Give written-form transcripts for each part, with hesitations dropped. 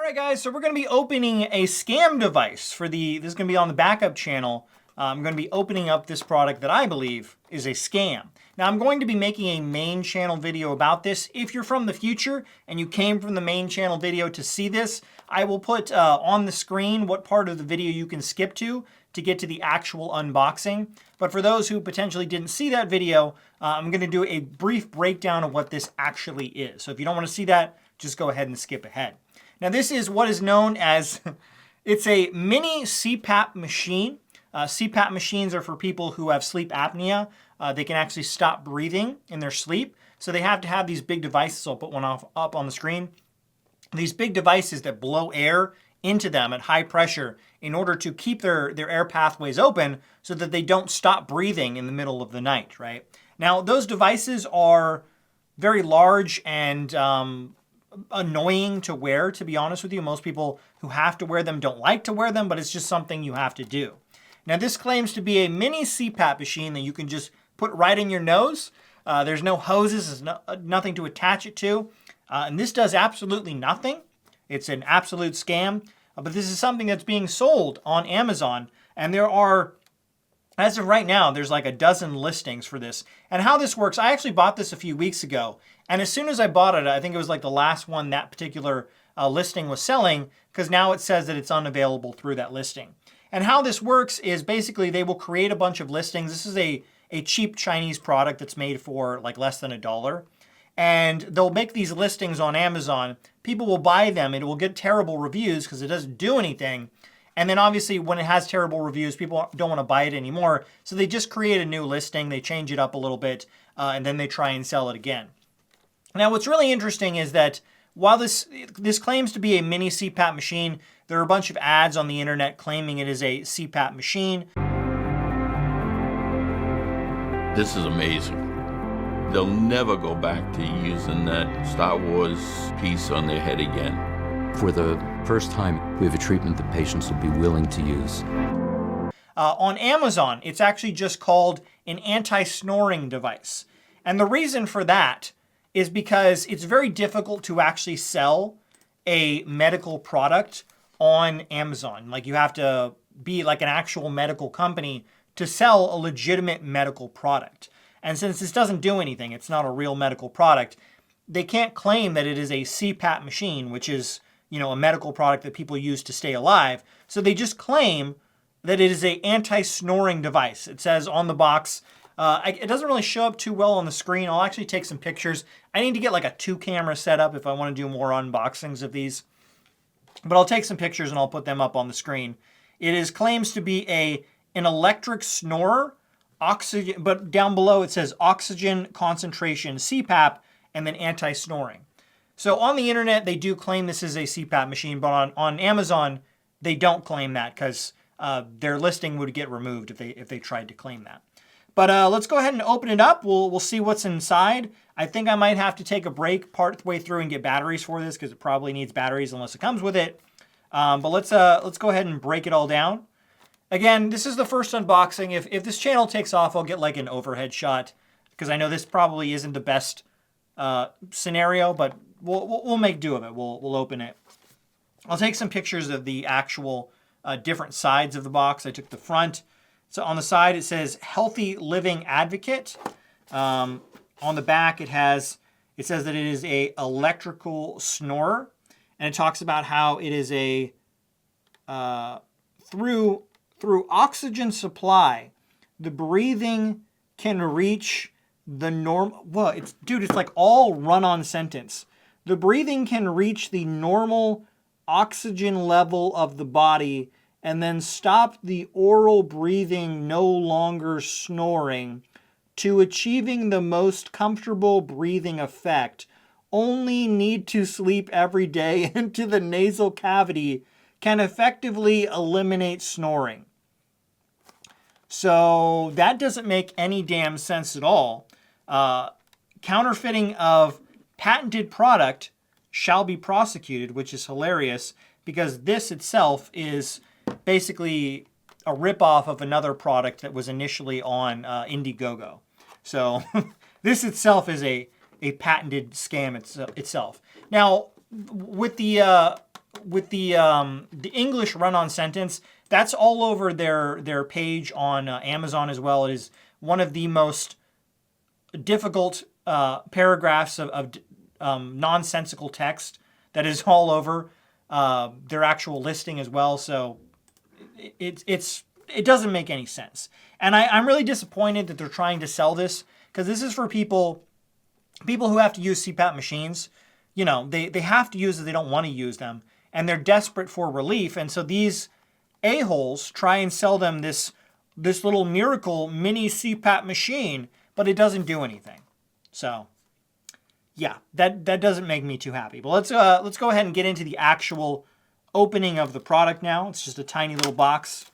right, guys, so we're going to be opening a scam device for this is going to be on the backup channel. I'm going to be opening up this product that I believe is a scam. Now, I'm going to be making a main channel video about this. If you're from the future and you came from the main channel video to see this, I will put on the screen what part of the video you can skip to get to the actual unboxing. But for those who potentially didn't see that video, I'm going to do a brief breakdown of what this actually is. So if you don't want to see that, just go ahead and skip ahead. Now, this is what is known as, it's a mini CPAP machine. CPAP machines are for people who have sleep apnea. They can actually stop breathing in their sleep. So they have to have these big devices. I'll put one up on the screen. These big devices that blow air into them at high pressure in order to keep their air pathways open so that they don't stop breathing in the middle of the night, right? Now, those devices are very large and annoying to wear, to be honest with you. Most people who have to wear them don't like to wear them, but it's just something you have to do. Now, this claims to be a mini CPAP machine that you can just put right in your nose. There's no hoses, there's nothing to attach it to. And this does absolutely nothing. It's an absolute scam. But this is something that's being sold on Amazon. And there are, as of right now, there's like a dozen listings for this. And how this works, I actually bought this a few weeks ago. And as soon as I bought it, I think it was like the last one that particular listing was selling, because now it says that it's unavailable through that listing. And how this works is basically they will create a bunch of listings. This is a cheap Chinese product that's made for like less than $1. And they'll make these listings on Amazon. People will buy them. It will get terrible reviews because it doesn't do anything. And then obviously when it has terrible reviews, people don't want to buy it anymore. So they just create a new listing. They change it up a little bit, and then they try and sell it again. Now, what's really interesting is that while this claims to be a mini CPAP machine, there are a bunch of ads on the internet claiming it is a CPAP machine. This is amazing. They'll never go back to using that Star Wars piece on their head again. For the first time, we have a treatment that patients will be willing to use. On Amazon, it's actually just called an anti-snoring device. And the reason for that is because it's very difficult to actually sell a medical product on Amazon. Like, you have to be like an actual medical company to sell a legitimate medical product. And since this doesn't do anything, it's not a real medical product, they can't claim that it is a CPAP machine, which is, you know, a medical product that people use to stay alive. So they just claim that it is an anti-snoring device. It says on the box, it doesn't really show up too well on the screen. I'll actually take some pictures. I need to get like a 2-camera setup if I want to do more unboxings of these. But I'll take some pictures and I'll put them up on the screen. It claims to be an electric snorer, oxygen, but down below it says oxygen concentration CPAP and then anti-snoring. So on the internet, they do claim this is a CPAP machine, but on Amazon, they don't claim that because their listing would get removed if they tried to claim that. But let's go ahead and open it up. We'll see what's inside. I think I might have to take a break partway through and get batteries for this because it probably needs batteries unless it comes with it. But let's go ahead and break it all down. Again, this is the first unboxing. If this channel takes off, I'll get like an overhead shot because I know this probably isn't the best scenario, but we'll make do of it. We'll open it. I'll take some pictures of the actual different sides of the box. I took the front. So on the side, it says Healthy Living Advocate. On the back, it says that it is a electrical snorer. And it talks about how it is a, through oxygen supply, the breathing can reach the normal, well, it's like all run-on sentence. The breathing can reach the normal oxygen level of the body and then stop the oral breathing, no longer snoring. To achieving the most comfortable breathing effect, only need to sleep every day into the nasal cavity can effectively eliminate snoring. So that doesn't make any damn sense at all. Counterfeiting of patented product shall be prosecuted, which is hilarious because this itself is basically a ripoff of another product that was initially on Indiegogo. So this itself is a patented scam itself. Now, with the the English run-on sentence, that's all over their page on Amazon as well. It is one of the most difficult paragraphs of nonsensical text that is all over their actual listing as well. So it doesn't make any sense. And I'm really disappointed that they're trying to sell this, because this is for people who have to use CPAP machines. You know, they have to use it, they don't want to use them, and they're desperate for relief. And so these a-holes try and sell them this little miracle mini CPAP machine, but it doesn't do anything. So yeah, that doesn't make me too happy. But let's go ahead and get into the actual opening of the product now. It's just a tiny little box.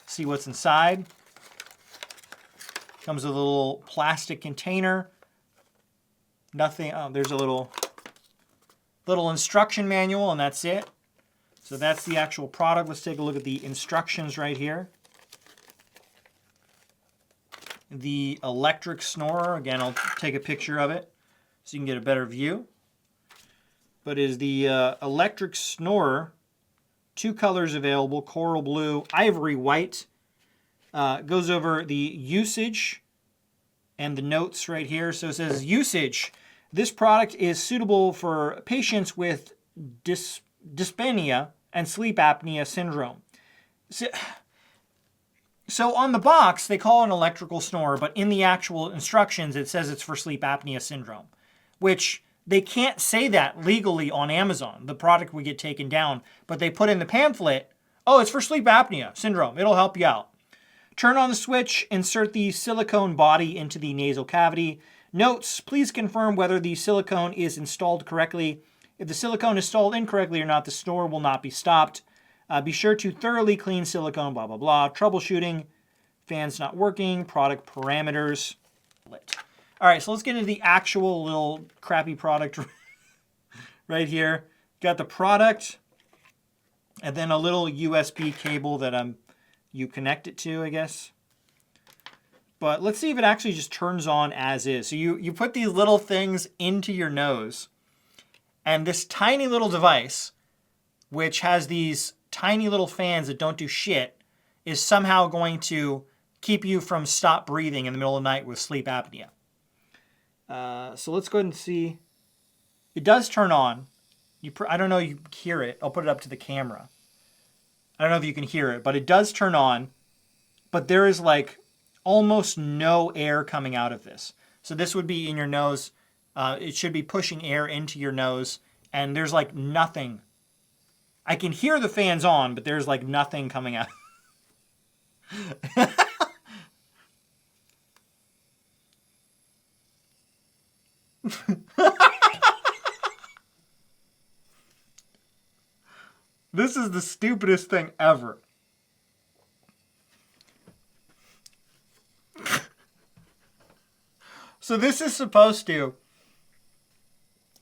See what's inside. Comes with a little plastic container. Nothing. Oh, there's a little instruction manual, and that's it. So that's the actual product. Let's take a look at the instructions right here. The electric snorer. Again, I'll take a picture of it so you can get a better view. But it is the electric snorer. 2 colors available: coral blue, ivory white. Goes over the usage and the notes right here. So it says usage. This product is suitable for patients with dyspnea and sleep apnea syndrome. So on the box, they call it an electrical snorer, but in the actual instructions, it says it's for sleep apnea syndrome, which they can't say that legally on Amazon. The product would get taken down, but they put in the pamphlet, oh, it's for sleep apnea syndrome. It'll help you out. Turn on the switch, insert the silicone body into the nasal cavity. Notes, please confirm whether the silicone is installed correctly. If the silicone is installed incorrectly or not, the snore will not be stopped. Be sure to thoroughly clean silicone, blah, blah, blah. Troubleshooting, fans not working, product parameters. All right, so let's get into the actual little crappy product right here. Got the product, and then a little USB cable that you connect it to, I guess. But let's see if it actually just turns on as is. So you put these little things into your nose, and this tiny little device, which has these tiny little fans that don't do shit, is somehow going to keep you from stop breathing in the middle of the night with sleep apnea. So let's go ahead and see. It does turn on. I don't know if you can hear it. I'll put it up to the camera. I don't know if you can hear it, but it does turn on. But there is like almost no air coming out of this. So this would be in your nose. It should be pushing air into your nose, and there's like nothing. I can hear the fans on, but there's like nothing coming out. This is the stupidest thing ever. So this is supposed to,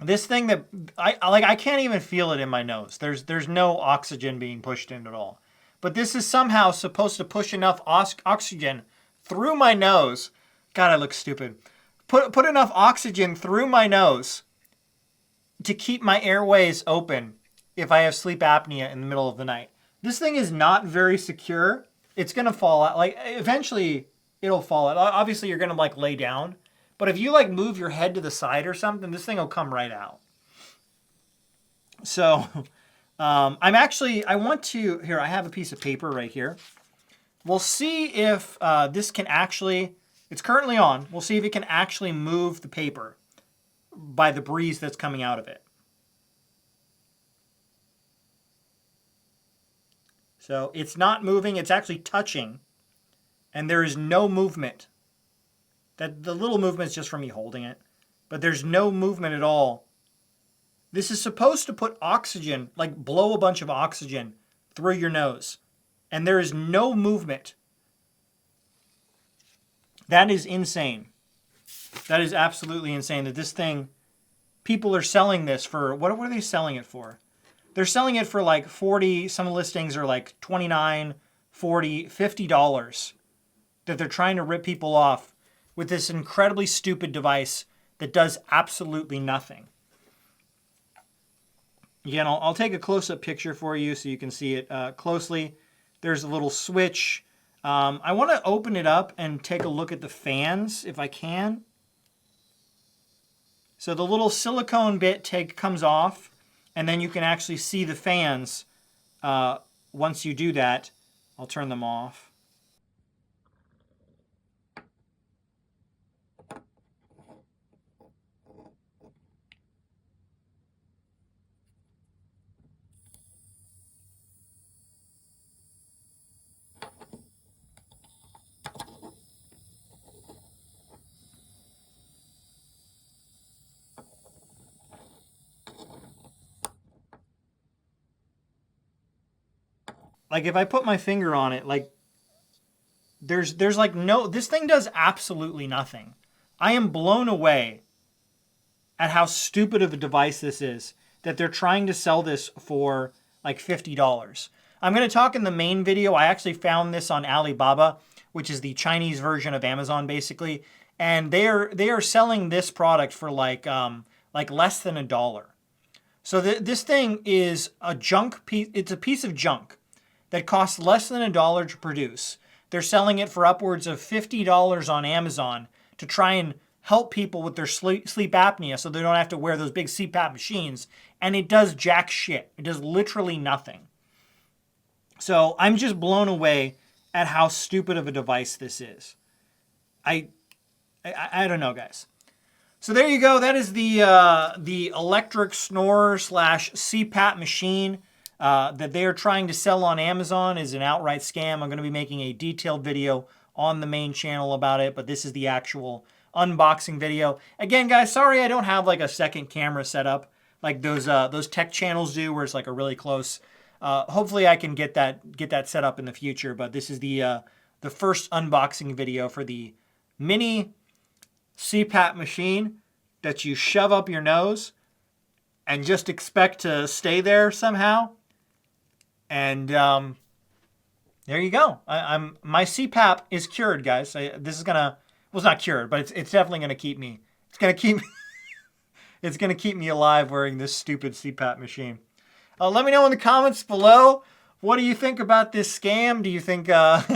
this thing that I can't even feel it in my nose. There's no oxygen being pushed in at all. But this is somehow supposed to push enough oxygen through my nose. God, I look stupid. Put enough oxygen through my nose to keep my airways open if I have sleep apnea in the middle of the night. This thing is not very secure. It's going to fall out. Like, eventually, it'll fall out. Obviously, you're going to, like, lay down. But if you, like, move your head to the side or something, this thing will come right out. So, I want to, here, I have a piece of paper right here. We'll see if this can actually, it's currently on. We'll see if it can actually move the paper by the breeze that's coming out of it. So it's not moving, it's actually touching, and there is no movement. That the little movement is just from me holding it, but there's no movement at all. This is supposed to put oxygen, like blow a bunch of oxygen through your nose, and there is no movement. That is insane. That is absolutely insane that this thing, people are selling this for, what are they selling it for? They're selling it for like 40, some listings are like $29, $40, $50 that they're trying to rip people off with this incredibly stupid device that does absolutely nothing. Again, I'll take a close-up picture for you so you can see it closely. There's a little switch. I want to open it up and take a look at the fans if I can. So the little silicone bit comes off, and then you can actually see the fans once you do that. I'll turn them off. Like if I put my finger on it, like there's like no, this thing does absolutely nothing. I am blown away at how stupid of a device this is, that they're trying to sell this for like $50. I'm going to talk in the main video. I actually found this on Alibaba, which is the Chinese version of Amazon basically, and they are selling this product for like less than $1. So this thing is a junk piece. It's a piece of junk that costs less than $1 to produce. They're selling it for upwards of $50 on Amazon to try and help people with their sleep apnea so they don't have to wear those big CPAP machines. And it does jack shit. It does literally nothing. So I'm just blown away at how stupid of a device this is. I don't know, guys. So there you go. That is the electric snore / CPAP machine that they are trying to sell on Amazon. Is an outright scam. I'm going to be making a detailed video on the main channel about it, but this is the actual unboxing video. Again, guys, sorry I don't have like a second camera set up like those tech channels do, where it's like a really close. Hopefully, I can get that set up in the future. But this is the first unboxing video for the mini CPAP machine that you shove up your nose and just expect to stay there somehow. And there you go. My CPAP is cured, guys. This is gonna, well, it's not cured, but it's definitely gonna keep me. It's gonna keep me. It's gonna keep me alive wearing this stupid CPAP machine. Let me know in the comments below. What do you think about this scam? Do you think? What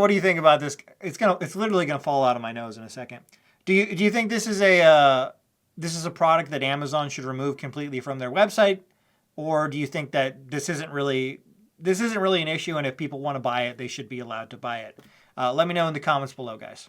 do you think about this? It's literally gonna fall out of my nose in a second. Do you think this is a product that Amazon should remove completely from their website, or do you think that this isn't really an issue, and if people want to buy it, they should be allowed to buy it? Let me know in the comments below, guys.